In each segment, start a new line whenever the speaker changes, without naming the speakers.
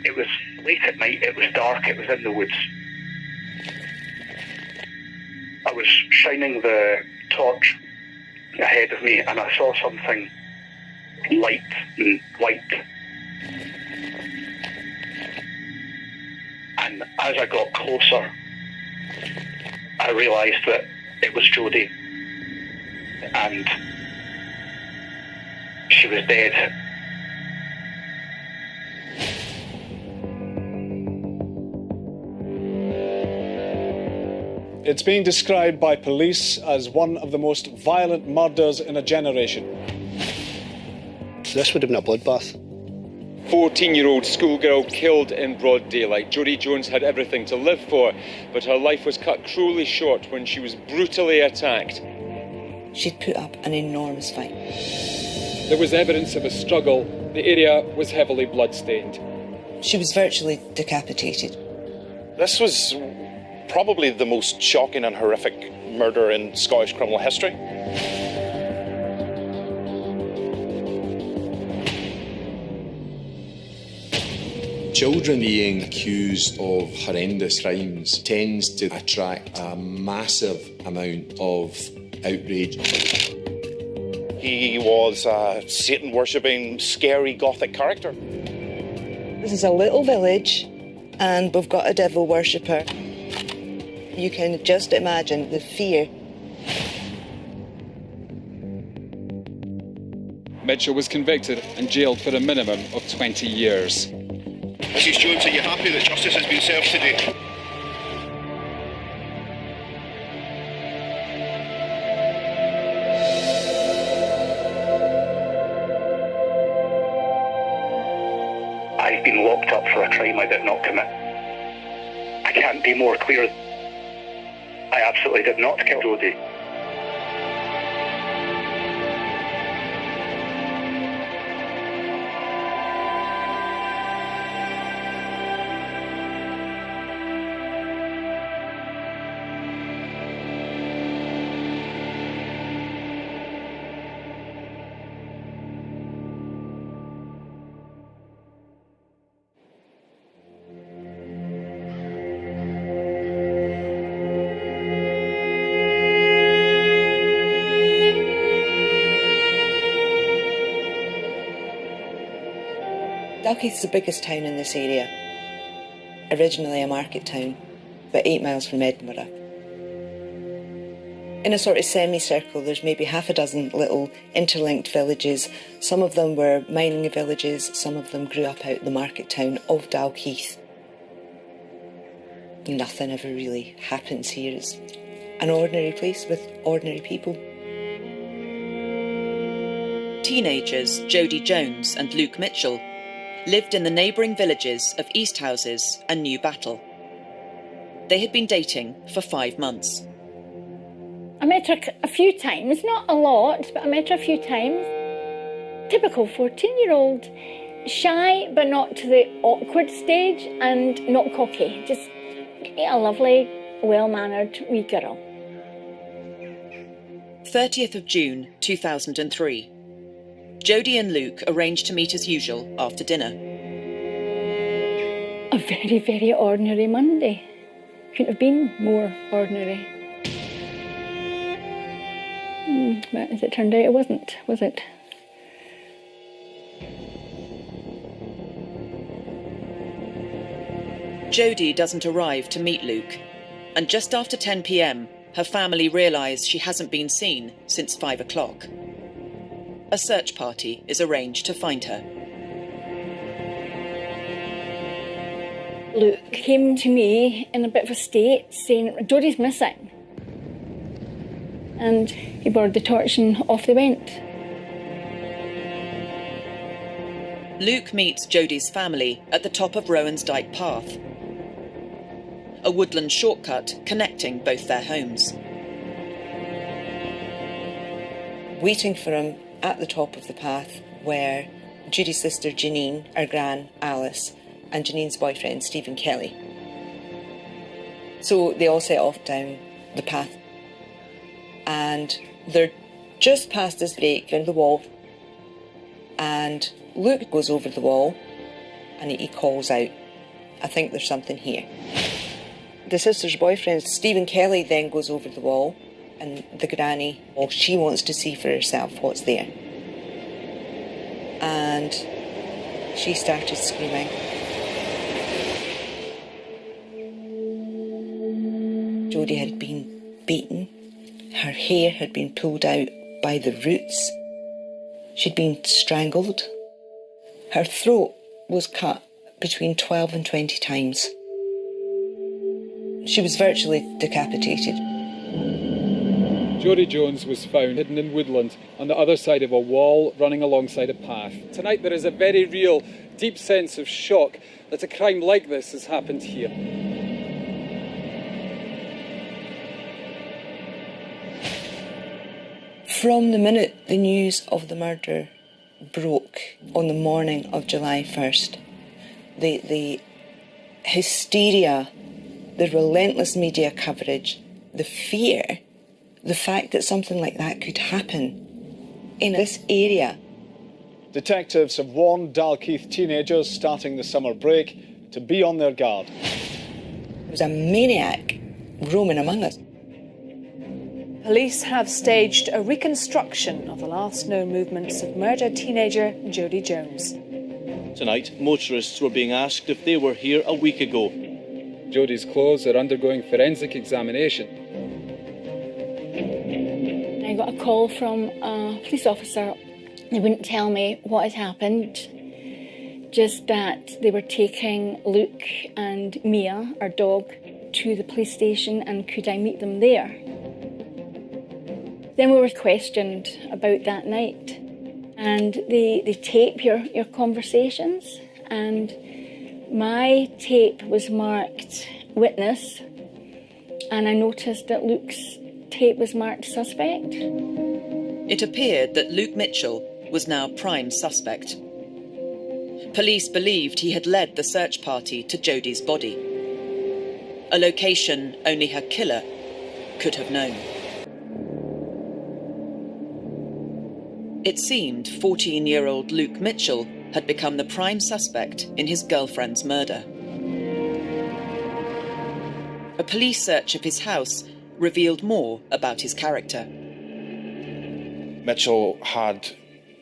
It was late at night, it was dark, it was in the woods. I was shining the torch ahead of me and I saw something light and white. And as I got closer, I realised that it was Jodie. And she was dead.
It's being described by police as one of the most violent murders in a generation.
This would have been a bloodbath.
14-year-old schoolgirl killed in broad daylight. Jodie Jones had everything to live for, but her life was cut cruelly short when she was brutally attacked.
She'd put up an enormous fight.
There was evidence of a struggle. The area was heavily blood-stained.
She was virtually decapitated.
This was probably the most shocking and horrific murder in Scottish criminal history.
Children being accused of horrendous crimes tends to attract a massive amount of outrage.
He was a Satan-worshipping, scary Gothic character.
This is a little village, and we've got a devil worshipper. You can just imagine the fear.
Mitchell was convicted and jailed for a minimum of 20 years.
Mrs. Jones, are you happy that justice has been served today?
I've been locked up for a crime I did not commit. I can't be more clear. I absolutely did not kill Jodie.
Dalkeith is the biggest town in this area. Originally a market town, about 8 miles from Edinburgh. In a sort of semicircle, there's maybe half a dozen little interlinked villages. Some of them were mining villages, some of them grew up out the market town of Dalkeith. Nothing ever really happens here. It's an ordinary place with ordinary people.
Teenagers Jodie Jones and Luke Mitchell lived in the neighbouring villages of Easthouses and New Battle. They had been dating for 5 months.
I met her a few times, not a lot, but I met her a few times. Typical 14-year-old, shy but not to the awkward stage and not cocky, just a lovely, well-mannered wee girl.
30th of June 2003. Jodie and Luke arranged to meet as usual after dinner.
A very, very ordinary Monday. Couldn't have been more ordinary. But as it turned out, it wasn't, was it?
Jodie doesn't arrive to meet Luke, and just after 10 p.m, her family realise she hasn't been seen since 5 o'clock. A search party is arranged to find her.
Luke came to me in a bit of a state saying, Jodie's missing. And he borrowed the torch and off they went.
Luke meets Jodie's family at the top of Rowan's Dyke Path, a woodland shortcut connecting both their homes.
Waiting for him at the top of the path were Judy's sister Janine, our gran Alice, and Janine's boyfriend Stephen Kelly. So they all set off down the path, and they're just past this break in the wall, and Luke goes over the wall and he calls out, "I think there's something here." The sister's boyfriend, Stephen Kelly, then goes over the wall, and the granny, well, she wants to see for herself what's there. And she started screaming. Jodie had been beaten. Her hair had been pulled out by the roots. She'd been strangled. Her throat was cut between 12 and 20 times. She was virtually decapitated.
Jodie Jones was found hidden in woodland on the other side of a wall running alongside a path. Tonight there is a very real, deep sense of shock that a crime like this has happened here.
From the minute the news of the murder broke on the morning of July 1st, the hysteria, the relentless media coverage, the fear, the fact that something like that could happen in this area.
Detectives have warned Dalkeith teenagers starting the summer break to be on their guard.
There was a maniac roaming among us.
Police have staged a reconstruction of the last known movements of murdered teenager Jodie Jones.
Tonight, motorists were being asked if they were here a week ago.
Jodie's clothes are undergoing forensic examination.
I got a call from a police officer. They wouldn't tell me what had happened, just that they were taking Luke and Mia, our dog, to the police station and could I meet them there. Then we were questioned about that night, and they tape your conversations, and my tape was marked witness, and I noticed that Luke's tape was marked suspect.
It appeared that Luke Mitchell was now prime suspect. Police believed he had led the search party to Jodie's body, a location only her killer could have known. It seemed 14-year-old Luke Mitchell had become the prime suspect in his girlfriend's murder. A police search of his house revealed more about his character.
Mitchell had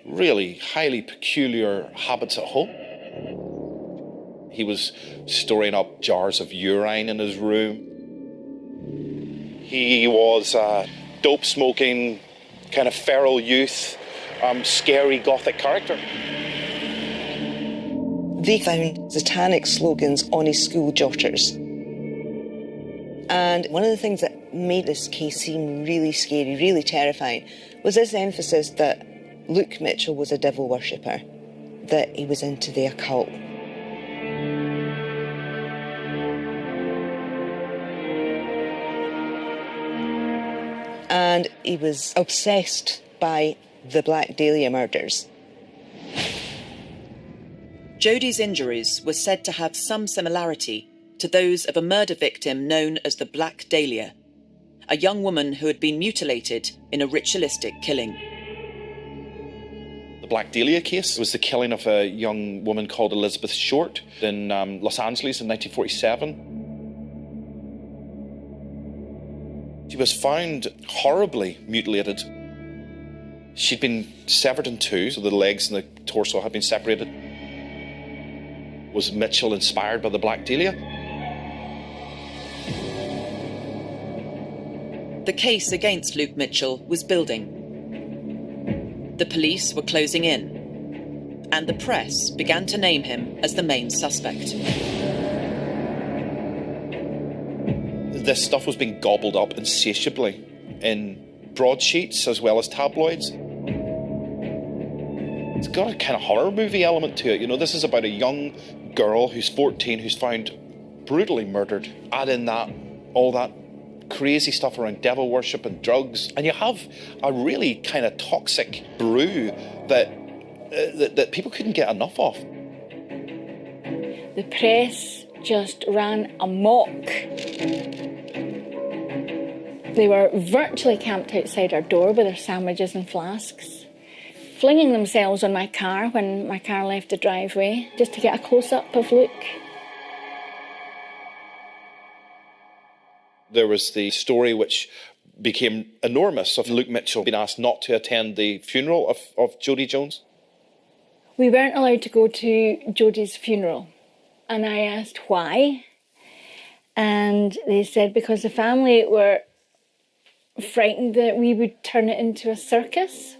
really highly peculiar habits at home. He was storing up jars of urine in his room. He was a dope-smoking, kind of feral youth, scary gothic character.
They found satanic slogans on his school jotters. And one of the things that made this case seem really scary, really terrifying, was this emphasis that Luke Mitchell was a devil worshipper, that he was into the occult. And he was obsessed by the Black Dahlia murders.
Jodie's injuries were said to have some similarity to those of a murder victim known as the Black Dahlia, a young woman who had been mutilated in a ritualistic killing.
The Black Dahlia case was the killing of a young woman called Elizabeth Short in Los Angeles in 1947. She was found horribly mutilated. She'd been severed in two, so the legs and the torso had been separated. Was Mitchell inspired by the Black Dahlia?
The case against Luke Mitchell was building. The police were closing in, and the press began to name him as the main suspect.
This stuff was being gobbled up insatiably in broadsheets as well as tabloids. It's got a kind of horror movie element to it. You know, this is about a young girl who's 14 who's found brutally murdered. Add in that, all that crazy stuff around devil worship and drugs, and you have a really kind of toxic brew that people couldn't get enough of.
The press just ran amok. They were virtually camped outside our door with their sandwiches and flasks. flinging themselves on my car when my car left the driveway, just to get a close-up of Luke.
There was the story which became enormous of Luke Mitchell being asked not to attend the funeral of Jodie Jones.
We weren't allowed to go to Jodie's funeral, and I asked why, and they said because the family were frightened that we would turn it into a circus.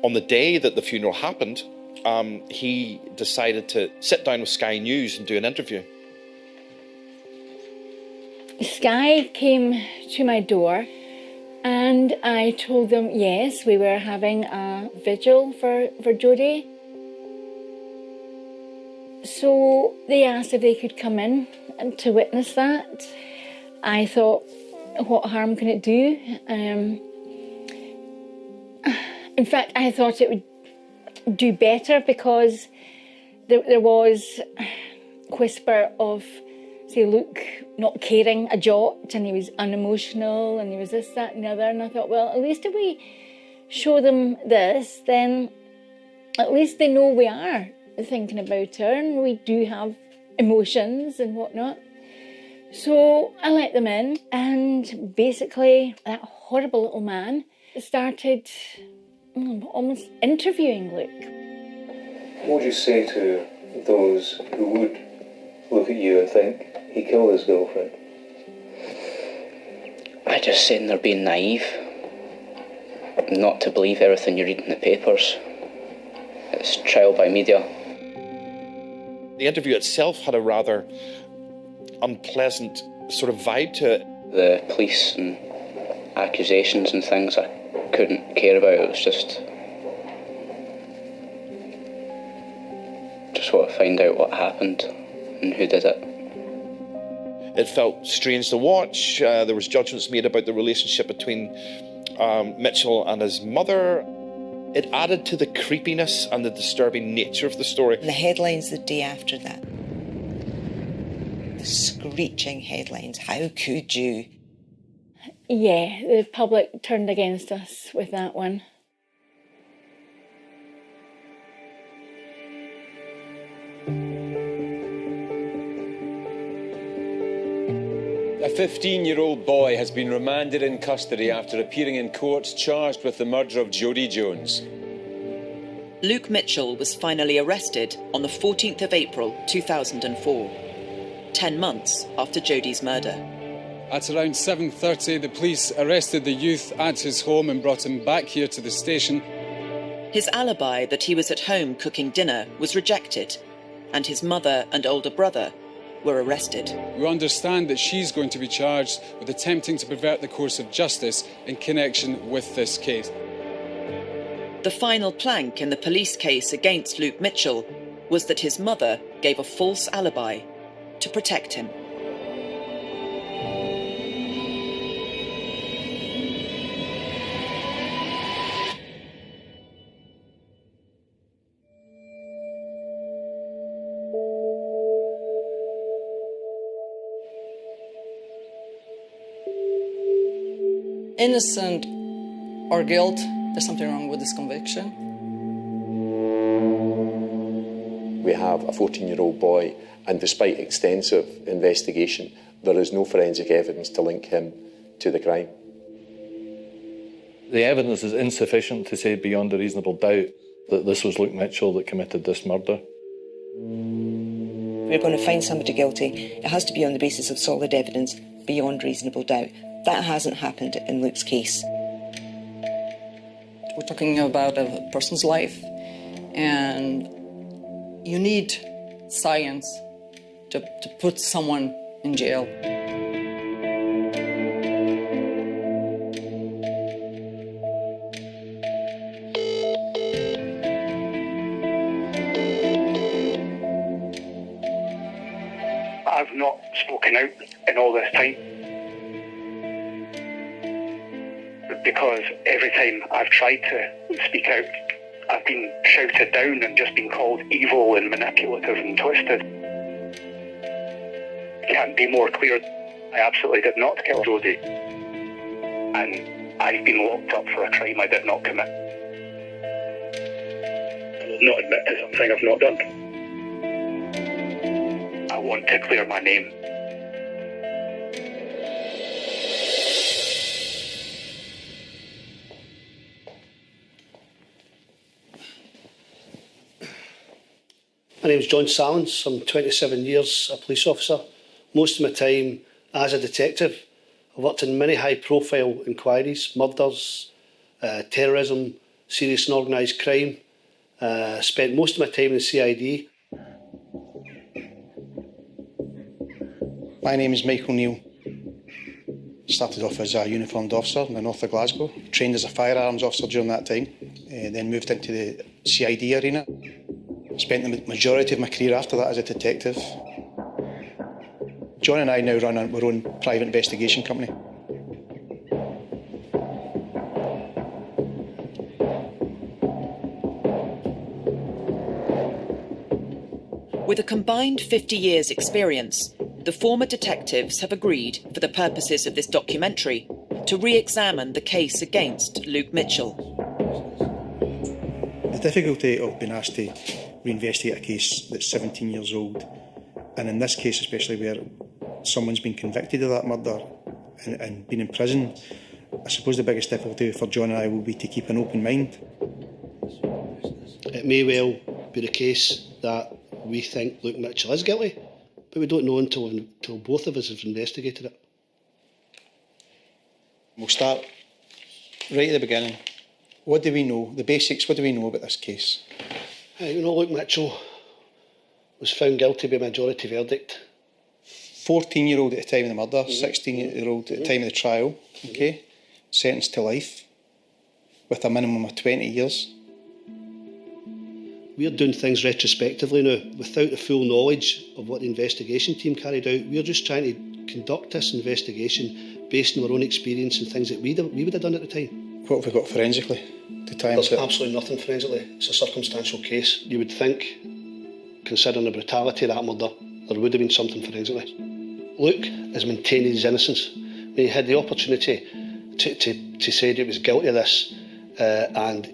On the day that the funeral happened, he decided to sit down with Sky News and do an interview.
Sky came to my door and I told them, yes, we were having a vigil for Jodie. So they asked if they could come in and to witness that. I thought, what harm can it do? In fact, I thought it would do better because there was whisper of, say, Luke not caring a jot, and he was unemotional, and he was this, that, and the other. And I thought, well, at least if we show them this, then at least they know we are thinking about her, and we do have emotions and whatnot. So I let them in, and basically that horrible little man started almost interviewing Luke.
What would you say to those who would look at you and think he killed his girlfriend?
I just say they're being naive, not to believe everything you read in the papers. It's trial by media.
The interview itself had a rather unpleasant sort of vibe to it.
The police and accusations and things I couldn't care about. It was just want to find out what happened and who did it.
It felt strange to watch. There was judgments made about the relationship between Mitchell and his mother. It added to the creepiness and the disturbing nature of the story.
The headlines the day after that. The screeching headlines. How could you?
Yeah, the public turned against us with that one.
A 15-year-old boy has been remanded in custody after appearing in court charged with the murder of Jodie Jones.
Luke Mitchell was finally arrested on the 14th of April 2004, 10 months after Jodie's murder.
At around 7:30, the police arrested the youth at his home and brought him back here to the station.
His alibi that he was at home cooking dinner was rejected, and his mother and older brother were arrested.
We understand that she's going to be charged with attempting to pervert the course of justice in connection with this case.
The final plank in the police case against Luke Mitchell was that his mother gave a false alibi to protect him.
Innocent or guilt, there's something wrong with this conviction.
We have a 14-year-old boy, and despite extensive investigation, there is no forensic evidence to link him to the crime.
The evidence is insufficient to say beyond a reasonable doubt that this was Luke Mitchell that committed this murder.
We're going to find somebody guilty. It has to be on the basis of solid evidence beyond reasonable doubt. That hasn't happened in Luke's case.
We're talking about a person's life, and you need science to put someone in jail.
I've not spoken out in all this time, because every time I've tried to speak out, I've been shouted down and just been called evil and manipulative and twisted. Can't be more clear. I absolutely did not kill Jodie. And I've been locked up for a crime I did not commit. I will not admit to something I've not done. I want to clear my name.
My name is John Sallins. I'm 27 years a police officer. Most of my time as a detective. I've worked in many high-profile inquiries, murders, terrorism, serious and organised crime. Spent most of my time in the CID.
My name is Michael Neal. Started off as a uniformed officer in the north of Glasgow. Trained as a firearms officer during that time. Then moved into the CID arena. Spent the majority of my career after that as a detective. John and I now run our own private investigation company.
With a combined 50 years' experience, the former detectives have agreed, for the purposes of this documentary, to re-examine the case against Luke Mitchell.
The difficulty of being asked to reinvestigate a case that's 17 years old, and in this case especially where someone's been convicted of that murder and been in prison, I suppose the biggest difficulty for John and I will be to keep an open mind.
It may well be the case that we think Luke Mitchell is guilty, but we don't know until both of us have investigated it.
We'll start right at the beginning. What do we know? The basics, what do we know about this case?
Luke Mitchell was found guilty by majority verdict.
14-year-old at the time of the murder, 16-year-old at the time of the trial, okay? Sentenced to life with a minimum of 20 years.
We're doing things retrospectively now, without the full knowledge of what the investigation team carried out. We're just trying to conduct this investigation based on our own experience and things that we would have done at the time.
What have we got forensically to tie
There's absolutely nothing forensically. It's a circumstantial case. You would think, considering the brutality of that murder, there would have been something forensically. Luke has maintained his innocence. He had the opportunity to say that he was guilty of this and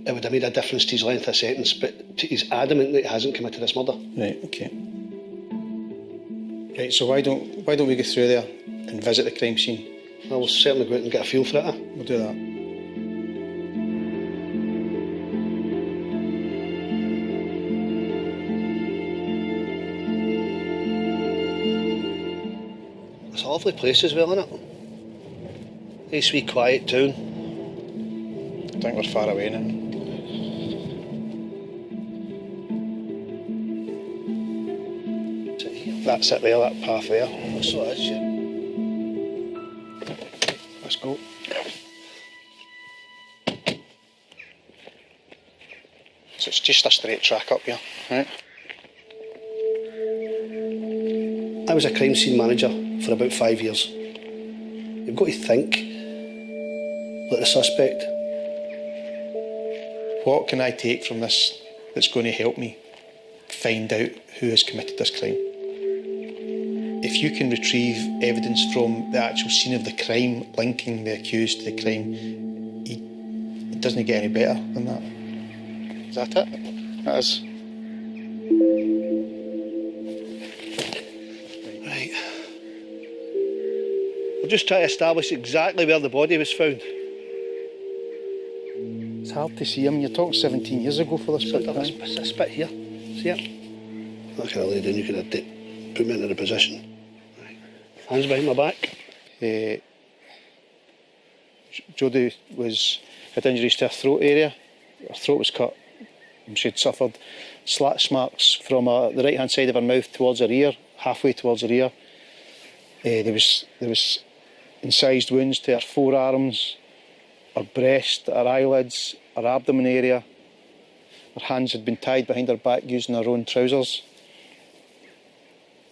it would have made a difference to his length of sentence, but he's adamant that he hasn't committed this murder.
Right, okay. Right, so why don't we go through there and visit the crime scene?
Well, we'll certainly go out and get a feel for it.
We'll do that.
It's a lovely place as well, isn't it? Nice wee quiet town.
I think we're far away now. That's it there, that path there.
So it is, yeah.
Let's go. So it's just a straight track up here, right?
I was a crime scene manager for about 5 years. You've got to think like the suspect.
What can I take from this that's going to help me find out who has committed this crime? If you can retrieve evidence from the actual scene of the crime, linking the accused to the crime, it doesn't get any better than that. Is that it? That is.
Right. We'll just try to establish exactly where the body was found.
It's hard to see. I mean, you're talking 17 years ago for this bit.
This bit here. See it? That kind of lady, you could have put me into the position. Right. Hands behind my back.
Jodie had injuries to her throat area. Her throat was cut. She'd suffered slash marks from the right-hand side of her mouth towards her ear, halfway towards her ear. There was incised wounds to her forearms, her breast, her eyelids, her abdomen area. Her hands had been tied behind her back using her own trousers.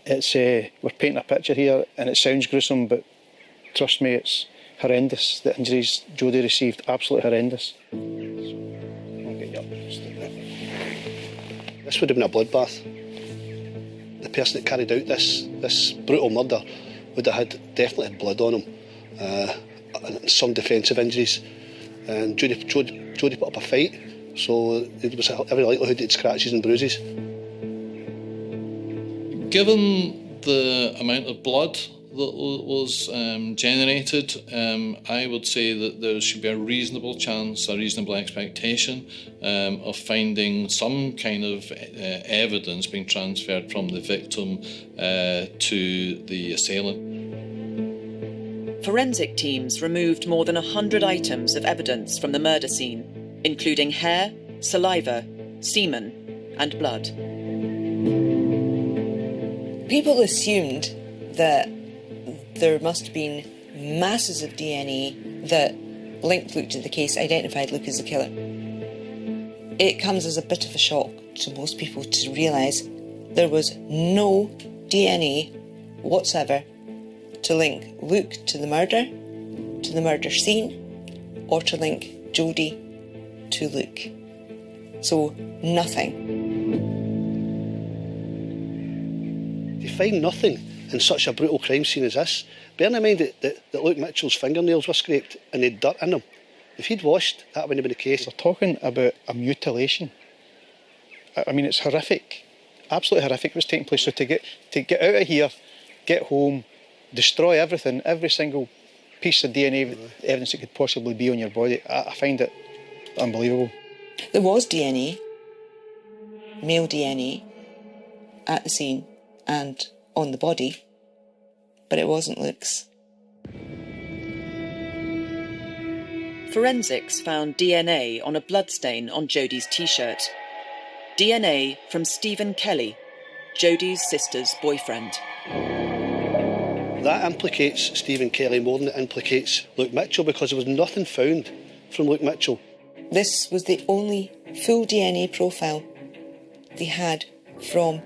We're painting a picture here and it sounds gruesome, but trust me, it's horrendous. The injuries Jodie received, absolutely horrendous. I'll get you up.
This would have been a bloodbath. The person that carried out this brutal murder would have definitely had blood on him. and some defensive injuries. And Jodie put up a fight, so there was every likelihood he'd scratches and bruises.
Given the amount of blood that was generated, I would say that there should be a reasonable chance, a reasonable expectation of finding some kind of evidence being transferred from the victim to the assailant.
Forensic teams removed more than 100 items of evidence from the murder scene, including hair, saliva, semen, and blood.
People assumed that there must have been masses of DNA that linked Luke to the case, identified Luke as the killer. It comes as a bit of a shock to most people to realise there was no DNA whatsoever to link Luke to the murder scene, or to link Jodie to Luke. So, nothing.
To find nothing in such a brutal crime scene as this, bearing in mind that Luke Mitchell's fingernails were scraped and they'd dirt in them. If he'd washed, that wouldn't have been the case.
We're talking about a mutilation. I mean, it's horrific. Absolutely horrific what was taking place. So to get out of here, get home, destroy everything, every single piece of DNA evidence that could possibly be on your body, I find it unbelievable.
There was DNA, male DNA, at the scene and on the body, but it wasn't Luke's.
Forensics found DNA on a bloodstain on Jodie's t-shirt. DNA from Stephen Kelly, Jodie's sister's boyfriend.
That implicates Stephen Kelly more than it implicates Luke Mitchell, because there was nothing found from Luke Mitchell.
This was the only full DNA profile they had from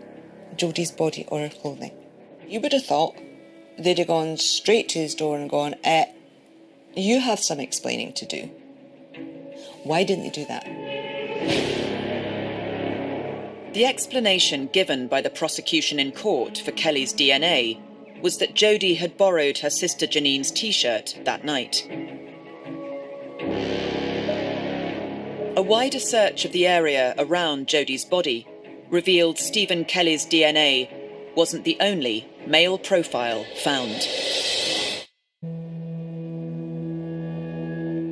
Jodie's body or her clothing. You would have thought they'd have gone straight to his door and gone, you have some explaining to do. Why didn't they do that?
The explanation given by the prosecution in court for Kelly's DNA was that Jodie had borrowed her sister Janine's t-shirt that night. A wider search of the area around Jodie's body revealed Stephen Kelly's DNA wasn't the only male profile found.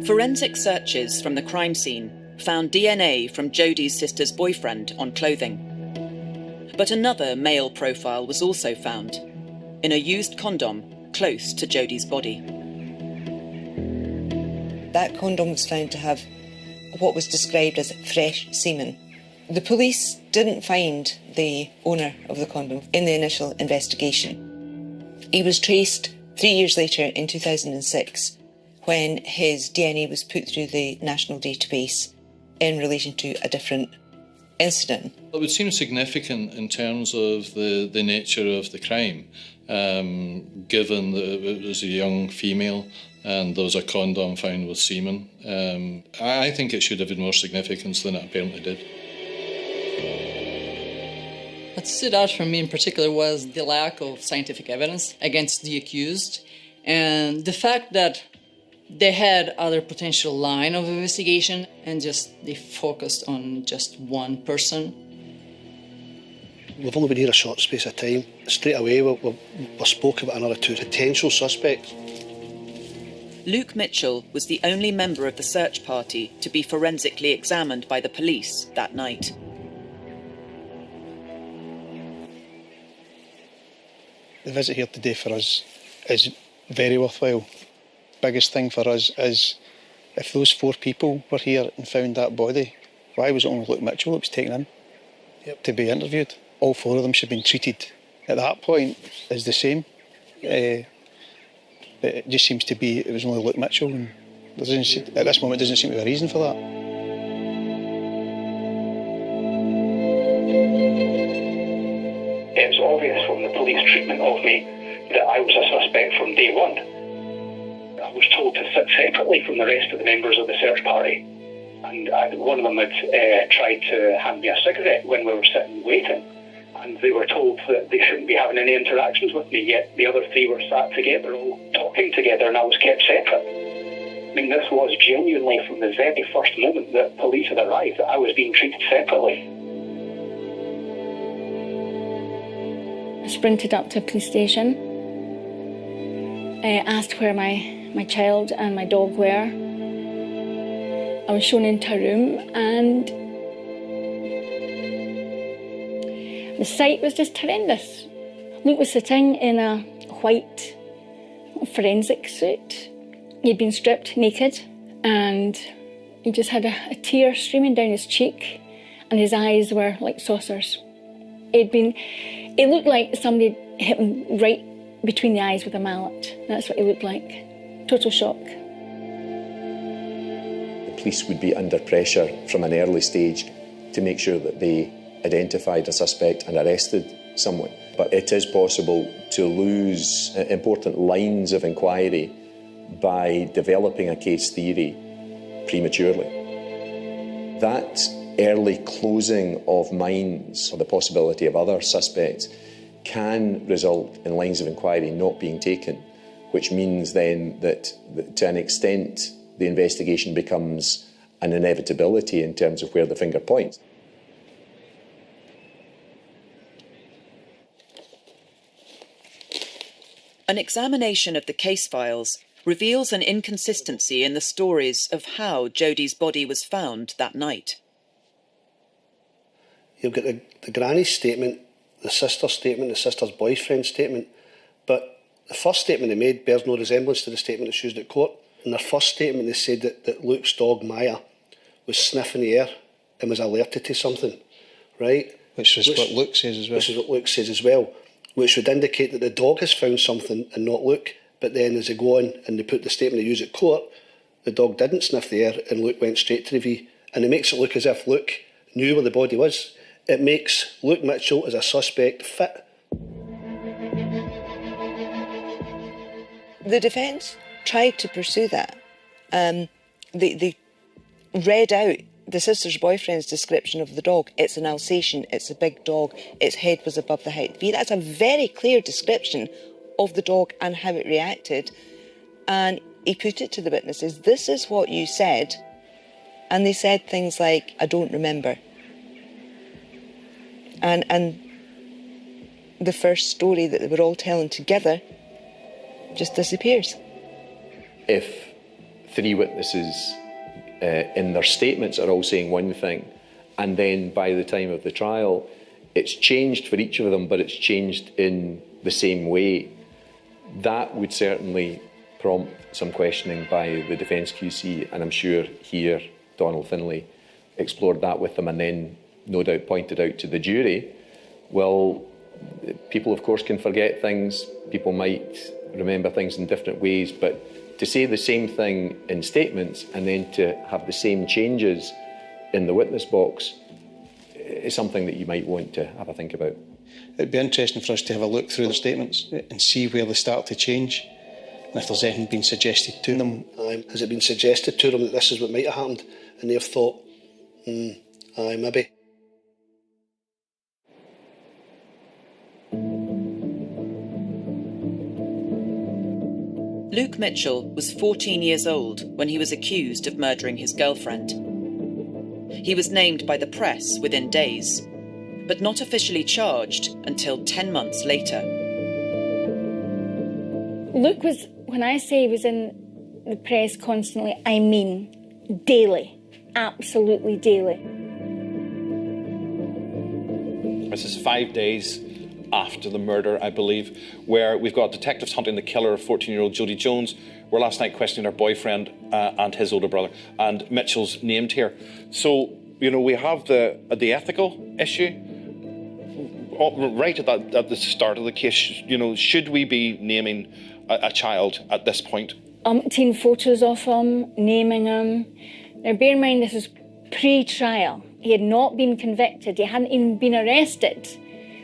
Forensic searches from the crime scene found DNA from Jodie's sister's boyfriend on clothing. But another male profile was also found, in a used condom close to Jodie's body.
That condom was found to have what was described as fresh semen. The police didn't find the owner of the condom in the initial investigation. He was traced 3 years later in 2006 when his DNA was put through the national database in relation to a different incident.
It would seem significant in terms of the nature of the crime, given that it was a young female and there was a condom found with semen. I think it should have been more significance than it apparently did.
What stood out for me in particular was the lack of scientific evidence against the accused, and the fact that they had other potential line of investigation and they focused on just one person.
We've only been here a short space of time. Straight away we spoke about another two potential suspects.
Luke Mitchell was the only member of the search party to be forensically examined by the police that night.
The visit here today for us is very worthwhile. Biggest thing for us is if those 4 people were here and found that body, why was it only Luke Mitchell that was taken in to be interviewed? All 4 of them should have been treated at that point as the same. But it just seems to be it was only Luke Mitchell, and at this moment there doesn't seem to be a reason for that.
It was obvious from the police treatment of me that I was a suspect from day one. I was told to sit separately from the rest of the members of the search party, and one of them had tried to hand me a cigarette when we were sitting waiting, and they were told that they shouldn't be having any interactions with me, yet the other 3 were sat together all talking together and I was kept separate. I mean, this was genuinely from the very first moment that police had arrived that I was being treated separately.
I sprinted up to a police station. I asked where my child and my dog were. I was shown into a room and the sight was just horrendous. Luke was sitting in a white forensic suit. He'd been stripped naked and he just had a tear streaming down his cheek and his eyes were like saucers. It looked like somebody hit him right between the eyes with a mallet. That's what he looked like. Total shock.
The police would be under pressure from an early stage to make sure that they identified a suspect and arrested someone. But it is possible to lose important lines of inquiry by developing a case theory prematurely. That early closing of minds or the possibility of other suspects can result in lines of inquiry not being taken, which means then that to an extent the investigation becomes an inevitability in terms of where the finger points.
An examination of the case files reveals an inconsistency in the stories of how Jodie's body was found that night.
You've got the granny's statement, the sister's statement, the sister's boyfriend's statement, but the first statement they made bears no resemblance to the statement that's used at court. In their first statement they said that Luke's dog Maya was sniffing the air and was alerted to something, right?
Which is what Luke says as well.
Which is what Luke says as well, which would indicate that the dog has found something and not Luke. But then as they go on and they put the statement they use at court, the dog didn't sniff the air and Luke went straight to the V. And it makes it look as if Luke knew where the body was. It makes Luke Mitchell as a suspect fit.
The defence tried to pursue that. They read out the sister's boyfriend's description of the dog. It's an Alsatian, it's a big dog, its head was above the height. That's a very clear description of the dog and how it reacted. And he put it to the witnesses, this is what you said. And they said things like, I don't remember. And the first story that they were all telling together just disappears.
If three witnesses in their statements are all saying one thing, and then by the time of the trial, it's changed for each of them, but it's changed in the same way, that would certainly prompt some questioning by the defence QC, and I'm sure here Donald Finlay explored that with them and then no doubt pointed out to the jury, well, people of course can forget things, people might remember things in different ways, but to say the same thing in statements and then to have the same changes in the witness box is something that you might want to have a think about.
It'd be interesting for us to have a look through the statements and see where they start to change and if there's anything been suggested to them.
Has it been suggested to them that this is what might have happened and they've thought, maybe.
Luke Mitchell was 14 years old when he was accused of murdering his girlfriend. He was named by the press within days, but not officially charged until 10 months later.
Luke was, when I say he was in the press constantly, I mean daily, absolutely daily.
This is 5 days after the murder, I believe, where we've got detectives hunting the killer of 14-year-old Jodie Jones. We're last night questioning her boyfriend and his older brother, and Mitchell's named here. So, we have the ethical issue right at the start of the case. Should we be naming a child at this point?
Umpteen photos of him, naming him. Now, bear in mind, this is pre-trial. He had not been convicted. He hadn't even been arrested.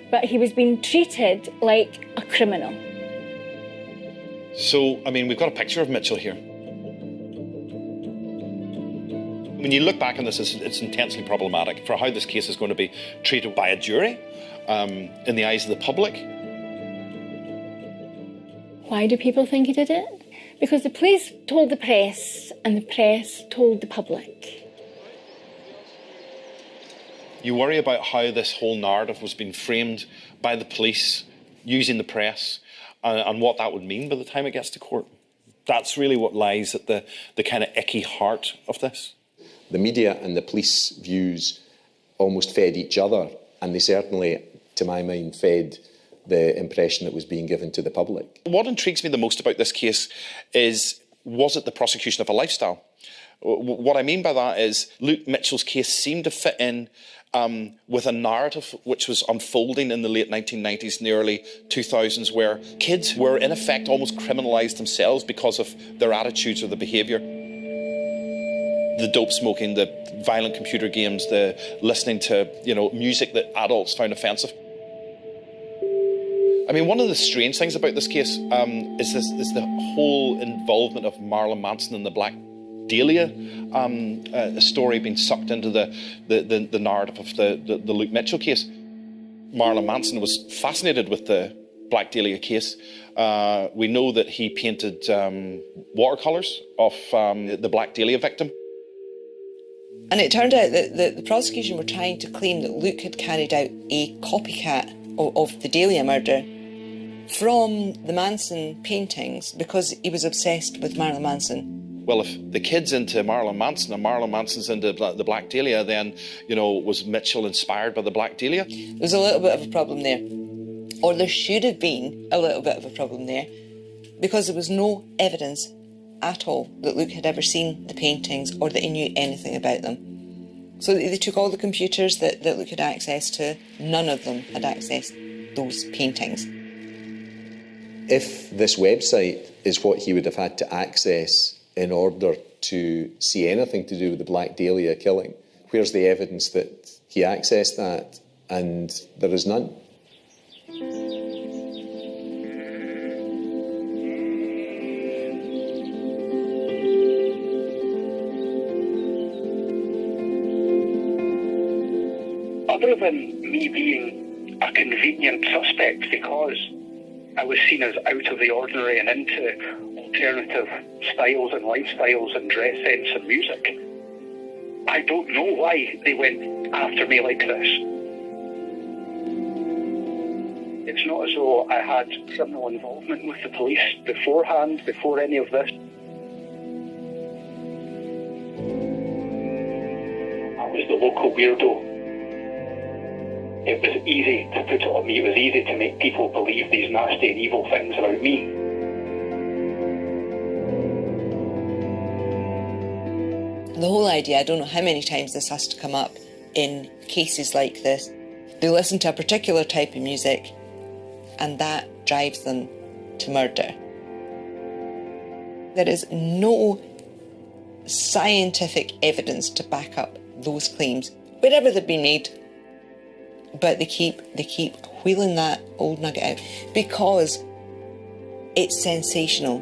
But he was being treated like a criminal.
So, we've got a picture of Mitchell here. When you look back on this, it's intensely problematic for how this case is going to be treated by a jury, in the eyes of the public.
Why do people think he did it? Because the police told the press and the press told the public.
You worry about how this whole narrative was being framed by the police using the press and what that would mean by the time it gets to court. That's really what lies at the kind of icky heart of this.
The media and the police views almost fed each other, and they certainly, to my mind, fed the impression that was being given to the public.
What intrigues me the most about this case is, was it the prosecution of a lifestyle? What I mean by that is Luke Mitchell's case seemed to fit in with a narrative which was unfolding in the late 1990s and the early 2000s, where kids were in effect almost criminalised themselves because of their attitudes or the behaviour. The dope smoking, the violent computer games, the listening to music that adults found offensive. I mean, one of the strange things about this case is the whole involvement of Marilyn Manson and the Black Dahlia story being sucked into the narrative of the Luke Mitchell case. Marilyn Manson was fascinated with the Black Dahlia case. We know that he painted watercolours of the Black Dahlia victim.
And it turned out that the prosecution were trying to claim that Luke had carried out a copycat of the Dahlia murder from the Manson paintings because he was obsessed with Marilyn Manson.
Well, if the kid's into Marilyn Manson and Marilyn Manson's into the Black Dahlia, then, was Mitchell inspired by the Black Dahlia?
There's a little bit of a problem there. Or there should have been a little bit of a problem there, because there was no evidence at all that Luke had ever seen the paintings or that he knew anything about them. So they took all the computers that Luke had access to. None of them had accessed those paintings.
If this website is what he would have had to access in order to see anything to do with the Black Dahlia killing, where's the evidence that he accessed that? And there is none.
Other than me being a convenient suspect because I was seen as out of the ordinary and into alternative styles and lifestyles and dress sense and music, I don't know why they went after me like this. It's not as though I had criminal involvement with the police beforehand, before any of this. I was the local weirdo. It was easy to put it on me. It was easy to make people believe these nasty and evil things about me.
The whole idea, I don't know how many times this has to come up in cases like this. They listen to a particular type of music and that drives them to murder. There is no scientific evidence to back up those claims, wherever they've been made. But they keep wheeling that old nugget out because it's sensational.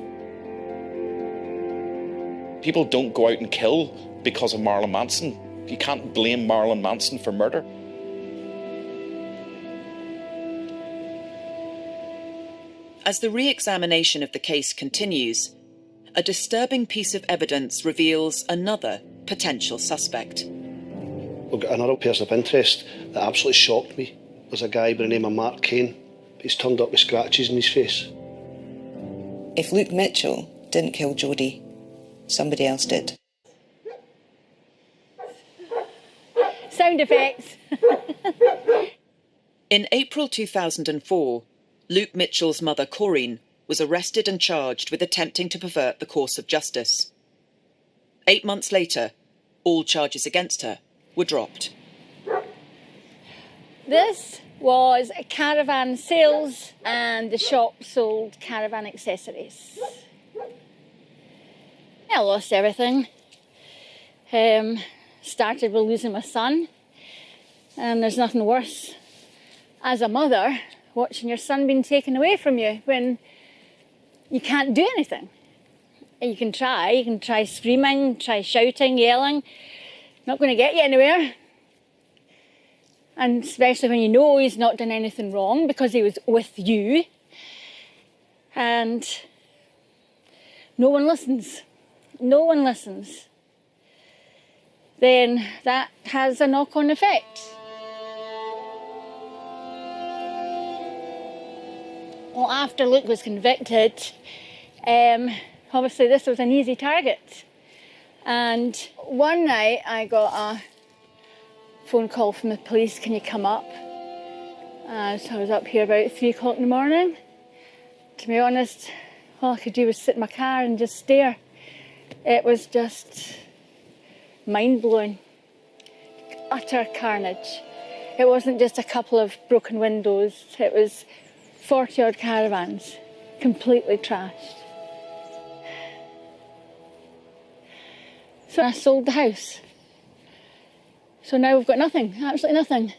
People don't go out and kill because of Marilyn Manson. You can't blame Marilyn Manson for murder.
As the re-examination of the case continues, a disturbing piece of evidence reveals another potential suspect.
We've got another person of interest that absolutely shocked me. There's a guy by the name of Mark Kane. He's turned up with scratches in his face.
If Luke Mitchell didn't kill Jodie, somebody else did.
Sound effects.
In April 2004, Luke Mitchell's mother, Corinne, was arrested and charged with attempting to pervert the course of justice. 8 months later, all charges against her were dropped.
This was a caravan sales and the shop sold caravan accessories. I lost everything. Started with losing my son, and there's nothing worse as a mother watching your son being taken away from you when you can't do anything. You can try screaming, try shouting, yelling, not going to get you anywhere. And especially when you know he's not done anything wrong because he was with you. And no one listens. No one listens. Then that has a knock-on effect. Well, after Luke was convicted, obviously this was an easy target. And one night I got a phone call from the police, can you come up? So I was up here about 3 o'clock in the morning. To be honest, all I could do was sit in my car and just stare. It was just mind-blowing. Utter carnage. It wasn't just a couple of broken windows, it was 40-odd caravans, completely trashed. So I sold the house. So now we've got nothing, absolutely nothing.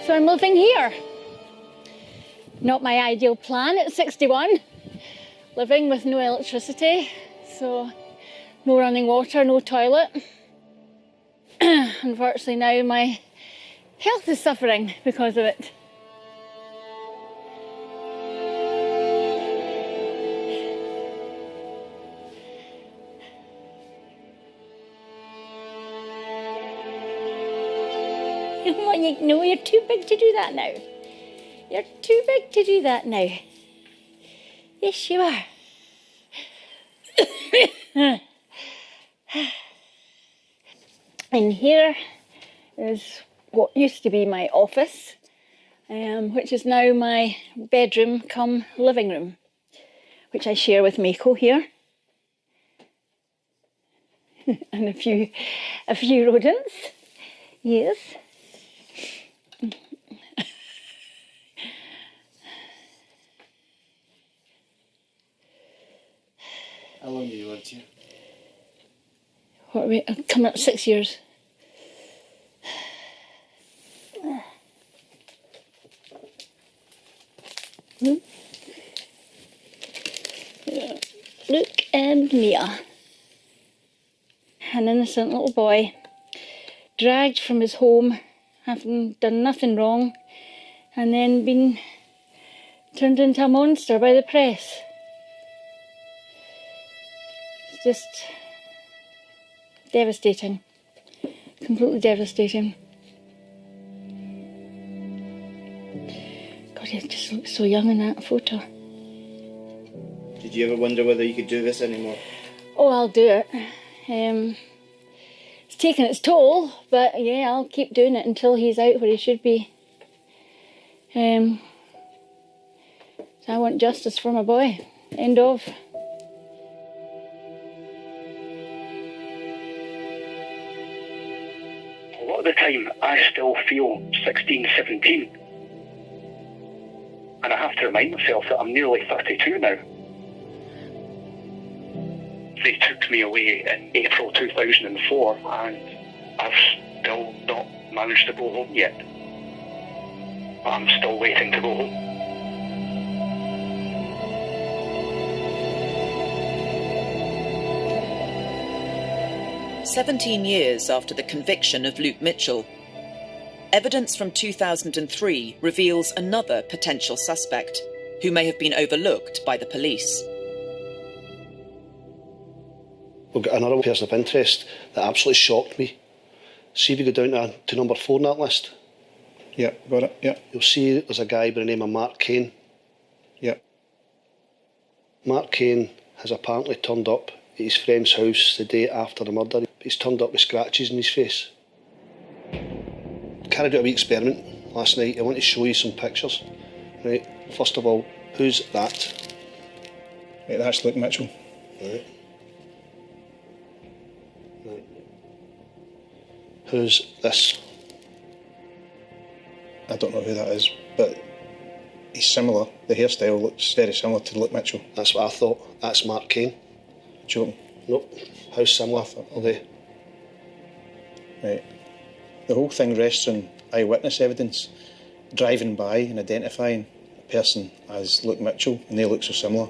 So I'm living here. Not my ideal plan at 61. Living with no electricity, so no running water, no toilet. Unfortunately now my health is suffering because of it. No, you're too big to do that now. You're too big to do that now. Yes, you are. And here is what used to be my office, which is now my bedroom cum living room, which I share with Mako here. And a few rodents. Yes.
How long have you lived here?
What are we, coming up 6 years. Luke and Mia. An innocent little boy, dragged from his home, having done nothing wrong, and then been turned into a monster by the press. It's just devastating, completely devastating. God, he just looks so young in that photo.
Did you ever wonder whether you could do this anymore?
Oh, I'll do it. It's taken its toll, but yeah, I'll keep doing it until he's out where he should be. So I want justice for my boy. End of.
A lot of the time, I still feel 16, 17. And I have to remind myself that I'm nearly 32 now. They took me away in April 2004 and I've still not managed to go home yet. I'm still waiting to go home.
– 17 years after the conviction of Luke Mitchell, evidence from 2003 reveals another potential suspect who may have been overlooked by the police.
We've got another person of interest that absolutely shocked me. See if you go down to number 4 on that list.
Yeah, got it, yeah.
You'll see there's a guy by the name of Mark Kane.
Yeah.
Mark Kane has apparently turned up at his friend's house the day after the murder. He's turned up with scratches in his face. Carried out a wee experiment last night. I want to show you some pictures. Right, first of all, who's that?
Right, that's Luke Mitchell.
Right. Who's this?
I don't know who that is, but he's similar. The hairstyle looks very similar to Luke Mitchell.
That's what I thought. That's Mark Kane.
Joking?
Nope. How similar are they?
Right. The whole thing rests on eyewitness evidence, driving by and identifying a person as Luke Mitchell, and they look so similar.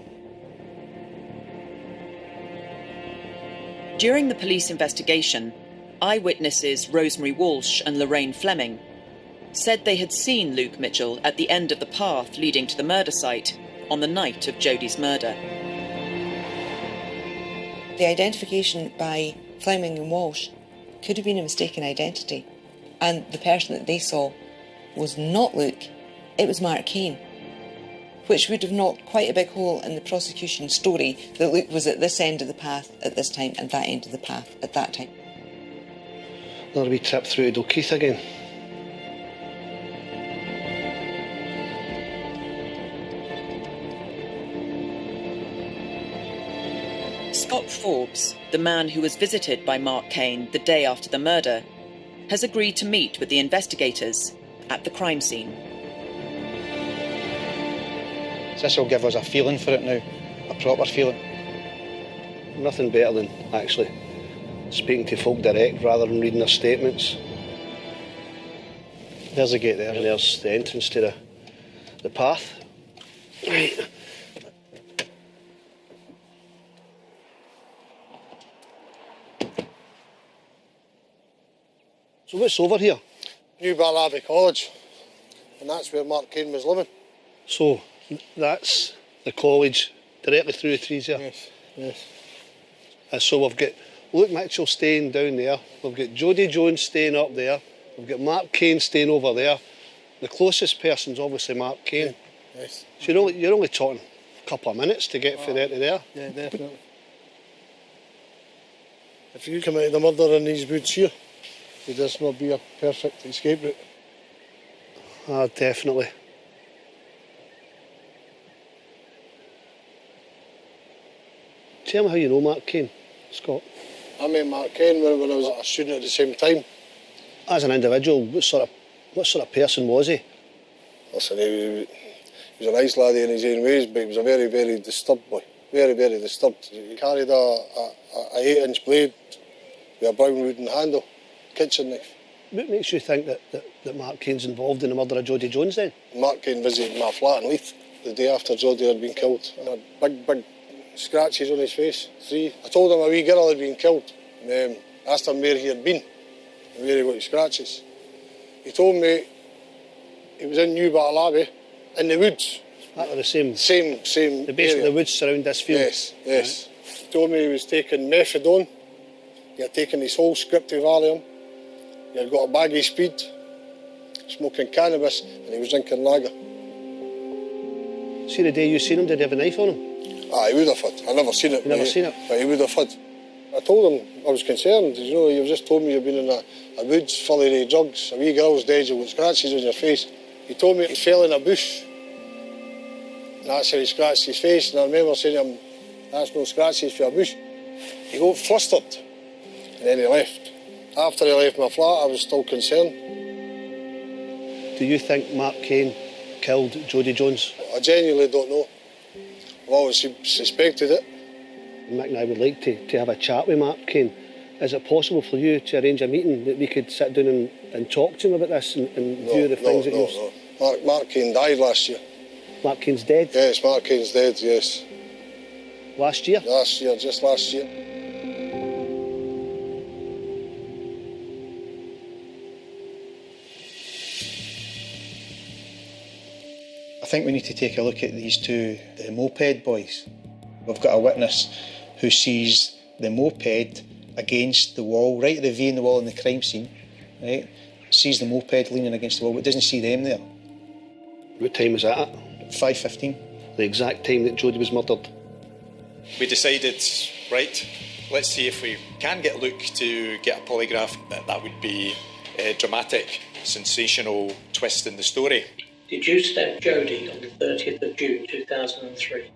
During the police investigation, eyewitnesses Rosemary Walsh and Lorraine Fleming said they had seen Luke Mitchell at the end of the path leading to the murder site on the night of Jodie's murder.
The identification by Fleming and Walsh could have been a mistaken identity, and the person that they saw was not Luke, it was Mark Cain, which would have knocked quite a big hole in the prosecution's story that Luke was at this end of the path at this time and that end of the path at that time.
Another wee trip through to Dalkeith again.
Scott Forbes, the man who was visited by Mark Cain the day after the murder, has agreed to meet with the investigators at the crime scene.
This will give us a feeling for it now, a proper feeling.
Nothing better than actually speaking to folk direct rather than reading their statements.
There's the gate there.
And there's the entrance to the path. Right. So what's over here?
New Barlaby College, and that's where Mark Cain was living.
So that's the college directly through the trees here?
Yes, yes.
And so we've got Luke Mitchell staying down there, we've got Jodie Jones staying up there, we've got Mark Cain staying over there. The closest person's obviously Mark Cain.
Yes.
So you're only talking a couple of minutes to get from there to there.
Yeah, definitely. If you come out of the murder in these woods here, would this not be a perfect escape route?
Ah, definitely. Tell me how you know Mark Cain, Scott.
I met Mark Cain when I was a student at the same time.
As an individual, what sort of person was he?
Listen, he was a nice laddie in his own ways, but he was a very, very disturbed boy. Very, very disturbed. He carried a 8-inch blade with a brown wooden handle, kitchen knife.
What makes you think that Mark Cain's involved in the murder of Jodie Jones then?
Mark Cain visited my flat in Leith the day after Jodie had been killed. And had big scratches on his face, 3. I told him a wee girl had been killed. And, asked him where he had been and where he got his scratches. He told me he was in New Barlaby, in the woods.
That were the same?
Same
The base
area.
of the woods surround this field?
Yes, yes. Right. He told me he was taking methadone, he had taken his whole script of Valium, he had got a bag of speed, smoking cannabis, and he was drinking lager.
See the day you seen him, did he have a knife on him?
Ah, he would have had. I never seen it.
You never seen it?
But he would have had. I told him I was concerned. You know, you've just told me you've been in a woods full of drugs. A wee girl's dead, you've got scratches on your face. He told me he fell in a bush. And that's how he scratched his face. And I remember saying to him, that's no scratches for a bush. He got flustered. And then he left. After he left my flat, I was still concerned.
Do you think Mark Cain killed Jodie Jones?
I genuinely don't know. I've always suspected it.
Mick and I would like to have a chat with Mark Cain. Is it possible for you to arrange a meeting that we could sit down and talk to him about this and view the things that you've...
No. Mark Cain died last year.
Mark Cain's dead?
Yes, Mark Cain's dead, yes.
Last year?
Last year, just last year.
I think we need to take a look at these two, the moped boys. We've got a witness who sees the moped against the wall, right at the V in the wall in the crime scene, right? Sees the moped leaning against the wall, but doesn't see them there.
What time was that at?
5:15.
The exact time that Jodie was murdered.
We decided, right, let's see if we can get Luke to get a polygraph. That would be a dramatic, sensational twist in the story.
Did you stab Jodie on the 30th of June 2003?